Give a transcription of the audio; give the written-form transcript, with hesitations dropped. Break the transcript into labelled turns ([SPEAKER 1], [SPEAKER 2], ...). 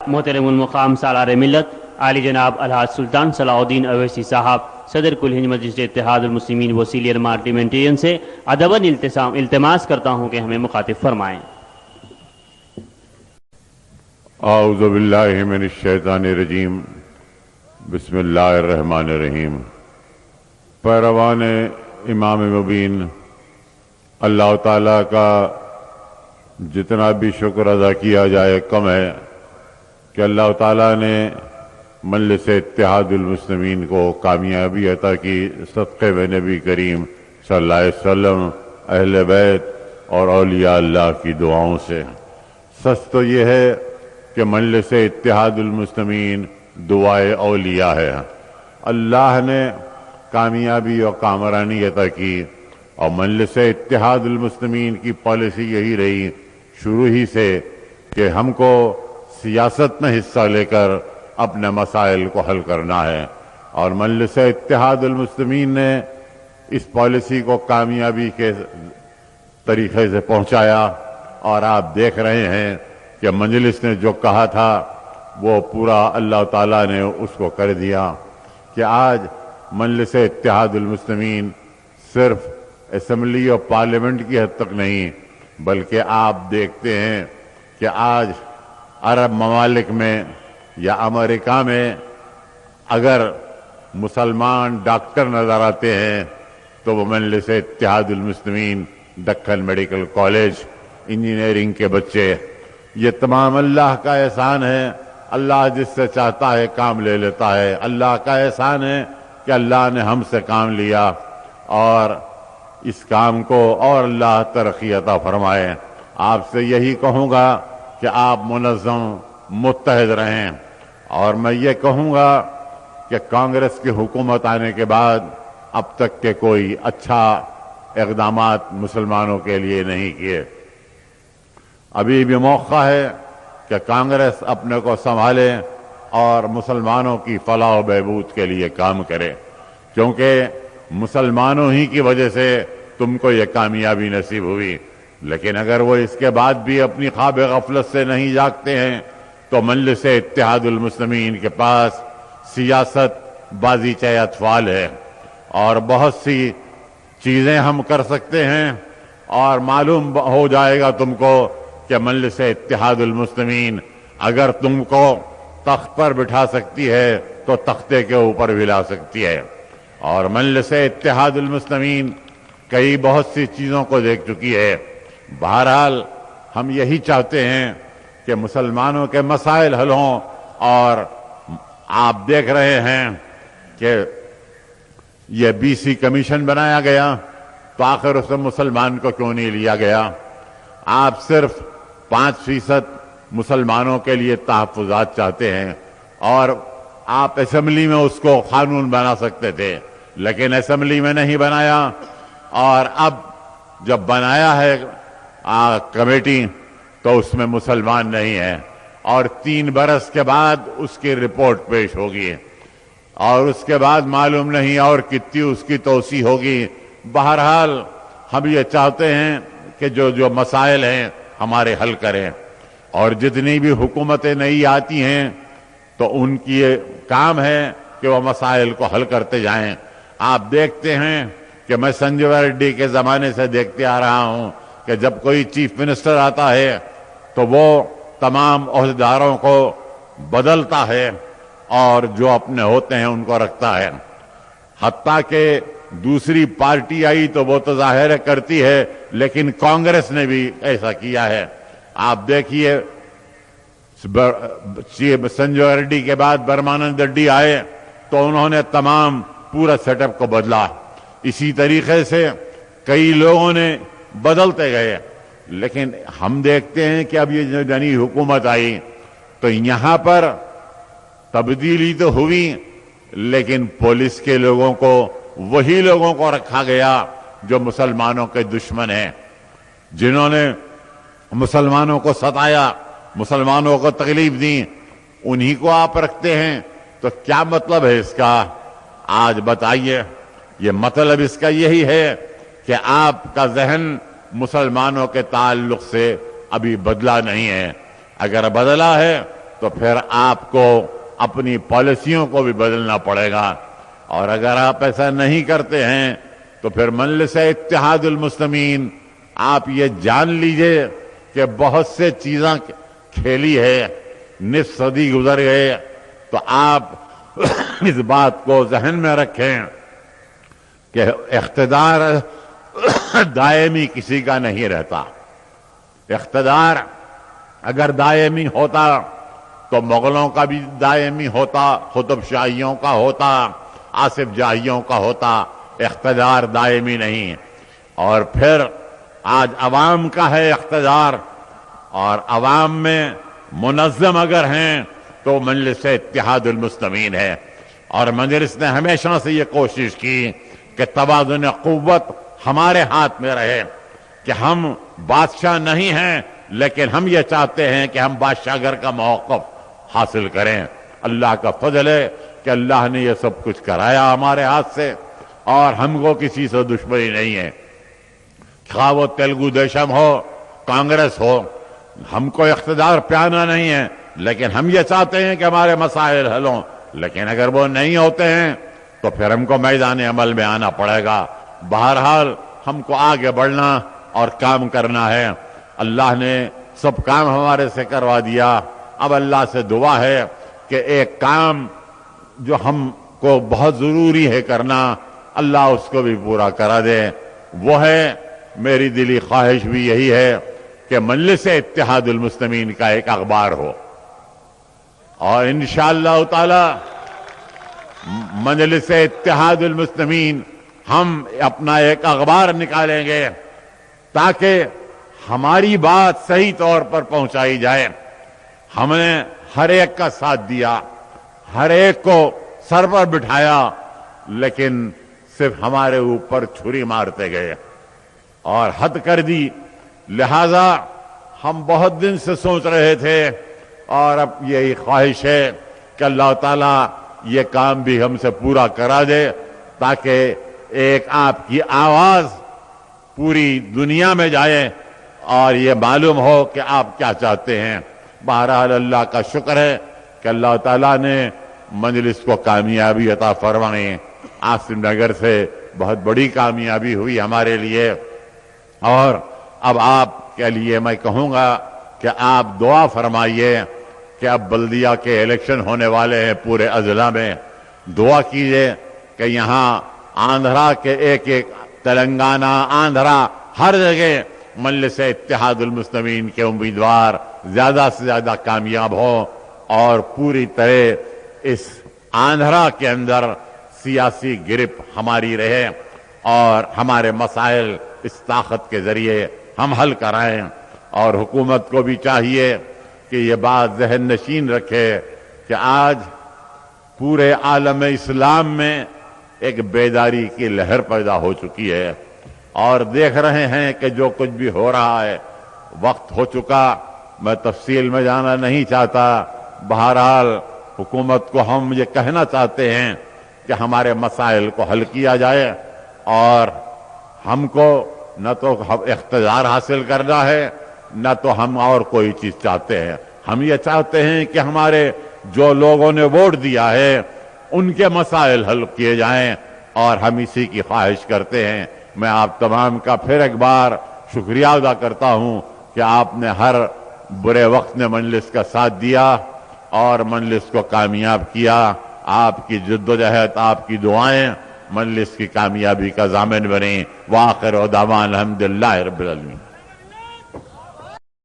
[SPEAKER 1] محترم المقام سالار ملت عالی جناب الحاج سلطان صلاح الدین اویسی صاحب صدر کل ہند مجلس اتحاد المسلمین و سینئر پارلیمنٹرین سے ادباً التماس کرتا ہوں کہ ہمیں مخاطب فرمائیں۔
[SPEAKER 2] اعوذ باللہ من الشیطان الرجیم، بسم اللہ الرحمن الرحیم۔ پیروان امام مبین، اللہ تعالیٰ کا جتنا بھی شکر ادا کیا جائے کم ہے کہ اللہ تعالیٰ نے مجلس اتحاد المسلمین کو کامیابی عطا کی صدقے میں نبی کریم صلی اللہ علیہ وسلم، اہل بیت اور اولیاء اللہ کی دعاؤں سے۔ سچ تو یہ ہے کہ مجلس اتحاد المسلمین دعائے اولیاء ہے۔ اللہ نے کامیابی اور کامرانی عطا کی، اور مجلس اتحاد المسلمین کی پالیسی یہی رہی شروع ہی سے کہ ہم کو سیاست میں حصہ لے کر اپنے مسائل کو حل کرنا ہے، اور مجلس اتحاد المسلمین نے اس پالیسی کو کامیابی کے طریقے سے پہنچایا، اور آپ دیکھ رہے ہیں کہ مجلس نے جو کہا تھا وہ پورا اللہ تعالیٰ نے اس کو کر دیا کہ آج مجلس اتحاد المسلمین صرف اسمبلی اور پارلیمنٹ کی حد تک نہیں، بلکہ آپ دیکھتے ہیں کہ آج عرب ممالک میں یا امریکہ میں اگر مسلمان ڈاکٹر نظر آتے ہیں تو وہ مجلس اتحاد المسلمین، دکن میڈیکل کالج، انجینئرنگ کے بچے، یہ تمام اللہ کا احسان ہے۔ اللہ جس سے چاہتا ہے کام لے لیتا ہے۔ اللہ کا احسان ہے کہ اللہ نے ہم سے کام لیا، اور اس کام کو اور اللہ ترقی عطا فرمائے۔ آپ سے یہی کہوں گا کہ آپ منظم متحد رہیں، اور میں یہ کہوں گا کہ کانگریس کی حکومت آنے کے بعد اب تک کے کوئی اچھا اقدامات مسلمانوں کے لیے نہیں کیے۔ ابھی بھی موقع ہے کہ کانگریس اپنے کو سنبھالے اور مسلمانوں کی فلاح و بہبود کے لیے کام کرے، کیونکہ مسلمانوں ہی کی وجہ سے تم کو یہ کامیابی نصیب ہوئی۔ لیکن اگر وہ اس کے بعد بھی اپنی خواب غفلت سے نہیں جاگتے ہیں تو مجلس اتحاد المسلمین کے پاس سیاست بازیچہ اطفال ہے، اور بہت سی چیزیں ہم کر سکتے ہیں، اور معلوم ہو جائے گا تم کو کہ مجلس اتحاد المسلمین اگر تم کو تخت پر بٹھا سکتی ہے تو تختے کے اوپر بھی لا سکتی ہے۔ اور مجلس اتحاد المسلمین کئی بہت سی چیزوں کو دیکھ چکی ہے۔ بہرحال ہم یہی چاہتے ہیں کہ مسلمانوں کے مسائل حل ہوں، اور آپ دیکھ رہے ہیں کہ یہ BC کمیشن بنایا گیا تو آخر اس میں مسلمان کو کیوں نہیں لیا گیا؟ آپ صرف 5% مسلمانوں کے لیے تحفظات چاہتے ہیں، اور آپ اسمبلی میں اس کو قانون بنا سکتے تھے، لیکن اسمبلی میں نہیں بنایا، اور اب جب بنایا ہے کمیٹی تو اس میں مسلمان نہیں ہے، اور 3 برس کے بعد اس کی رپورٹ پیش ہوگی، اور اس کے بعد معلوم نہیں اور کتنی اس کی توسیع ہوگی۔ بہرحال ہم یہ چاہتے ہیں کہ جو مسائل ہیں ہمارے حل کریں، اور جتنی بھی حکومتیں نئی آتی ہیں تو ان کی یہ کام ہے کہ وہ مسائل کو حل کرتے جائیں۔ آپ دیکھتے ہیں کہ میں سنجیو ریڈی کے زمانے سے دیکھتے آ رہا ہوں کہ جب کوئی چیف منسٹر آتا ہے تو وہ تمام عہدیداروں کو بدلتا ہے، اور جو اپنے ہوتے ہیں ان کو رکھتا ہے۔ حتیٰ کہ دوسری پارٹی آئی تو وہ تو ظاہر کرتی ہے، لیکن کانگریس نے بھی ایسا کیا ہے۔ آپ دیکھیے سنجیو ریڈی کے بعد برمانند ریڈی آئے تو انہوں نے تمام پورا سیٹ اپ کو بدلا۔ اسی طریقے سے کئی لوگوں نے بدلتے گئے، لیکن ہم دیکھتے ہیں کہ اب یہ جو نئی حکومت آئی تو یہاں پر تبدیلی تو ہوئی، لیکن پولیس کے لوگوں کو، وہی لوگوں کو رکھا گیا جو مسلمانوں کے دشمن ہیں، جنہوں نے مسلمانوں کو ستایا، مسلمانوں کو تکلیف دی، انہی کو آپ رکھتے ہیں۔ تو کیا مطلب ہے اس کا؟ آج بتائیے۔ یہ مطلب اس کا یہی ہے کہ آپ کا ذہن مسلمانوں کے تعلق سے ابھی بدلا نہیں ہے۔ اگر بدلا ہے تو پھر آپ کو اپنی پالیسیوں کو بھی بدلنا پڑے گا، اور اگر آپ ایسا نہیں کرتے ہیں تو پھر مجلس اتحاد المسلمین آپ یہ جان لیجئے کہ بہت سے چیزاں کھیلی ہے، نصف صدی گزر گئے، تو آپ اس بات کو ذہن میں رکھیں کہ اقتدار دائمی کسی کا نہیں رہتا۔ اقتدار اگر دائمی ہوتا تو مغلوں کا بھی دائمی ہوتا، قطب شاہیوں کا ہوتا، آصف جاہیوں کا ہوتا، اقتدار دائمی نہیں۔ اور پھر آج عوام کا ہے اقتدار، اور عوام میں منظم اگر ہیں تو مجلس اتحاد المسلمین ہے، اور مجلس نے ہمیشہ سے یہ کوشش کی کہ توازن قوت ہمارے ہاتھ میں رہے، کہ ہم بادشاہ نہیں ہیں لیکن ہم یہ چاہتے ہیں کہ ہم بادشاہ گر کا موقف حاصل کریں۔ اللہ کا فضل ہے کہ اللہ نے یہ سب کچھ کرایا ہمارے ہاتھ سے، اور ہم کو کسی سے دشمنی نہیں ہے، خواہ وہ تلگو دیشم ہو، کانگریس ہو، ہم کو اقتدار پہ آنا نہیں ہے، لیکن ہم یہ چاہتے ہیں کہ ہمارے مسائل حل ہوں، لیکن اگر وہ نہیں ہوتے ہیں تو پھر ہم کو میدان عمل میں آنا پڑے گا۔ بہرحال ہم کو آگے بڑھنا اور کام کرنا ہے۔ اللہ نے سب کام ہمارے سے کروا دیا، اب اللہ سے دعا ہے کہ ایک کام جو ہم کو بہت ضروری ہے کرنا، اللہ اس کو بھی پورا کرا دے۔ وہ ہے، میری دلی خواہش بھی یہی ہے کہ مجلس اتحاد المسلمین کا ایک اخبار ہو، اور انشاءاللہ تعالی مجلس اتحاد المسلمین ہم اپنا ایک اخبار نکالیں گے تاکہ ہماری بات صحیح طور پر پہنچائی جائے۔ ہم نے ہر ایک کا ساتھ دیا، ہر ایک کو سر پر بٹھایا، لیکن صرف ہمارے اوپر چھری مارتے گئے اور حد کر دی۔ لہذا ہم بہت دن سے سوچ رہے تھے، اور اب یہی خواہش ہے کہ اللہ تعالیٰ یہ کام بھی ہم سے پورا کرا دے، تاکہ ایک آپ کی آواز پوری دنیا میں جائے اور یہ معلوم ہو کہ آپ کیا چاہتے ہیں۔ بہرحال اللہ کا شکر ہے کہ اللہ تعالیٰ نے مجلس کو کامیابی عطا فرمائی۔ عاصم نگر سے بہت بڑی کامیابی ہوئی ہمارے لیے، اور اب آپ کے لیے میں کہوں گا کہ آپ دعا فرمائیے کہ اب بلدیہ کے الیکشن ہونے والے ہیں پورے اضلاع میں، دعا کیجئے کہ یہاں آندھرا کے ایک تلنگانہ، آندھرا، ہر جگہ مجلس اتحاد المسلمین کے امیدوار زیادہ سے زیادہ کامیاب ہوں، اور پوری طرح اس آندھرا کے اندر سیاسی گرپ ہماری رہے، اور ہمارے مسائل اس طاقت کے ذریعے ہم حل کرائیں۔ اور حکومت کو بھی چاہیے کہ یہ بات ذہن نشین رکھے کہ آج پورے عالم اسلام میں ایک بیداری کی لہر پیدا ہو چکی ہے، اور دیکھ رہے ہیں کہ جو کچھ بھی ہو رہا ہے، وقت ہو چکا، میں تفصیل میں جانا نہیں چاہتا۔ بہرحال حکومت کو ہم یہ کہنا چاہتے ہیں کہ ہمارے مسائل کو حل کیا جائے، اور ہم کو نہ تو اقتدار حاصل کرنا ہے، نہ تو ہم اور کوئی چیز چاہتے ہیں۔ ہم یہ چاہتے ہیں کہ ہمارے جو لوگوں نے ووٹ دیا ہے ان کے مسائل حل کیے جائیں، اور ہم اسی کی خواہش کرتے ہیں۔ میں آپ تمام کا پھر ایک بار شکریہ ادا کرتا ہوں کہ آپ نے ہر برے وقت میں مجلس کا ساتھ دیا اور مجلس کو کامیاب کیا۔ آپ کی جدوجہد، آپ کی دعائیں مجلس کی کامیابی کا ضامن بنیں۔ وآخر دعوانا الحمدللہ رب العالمین۔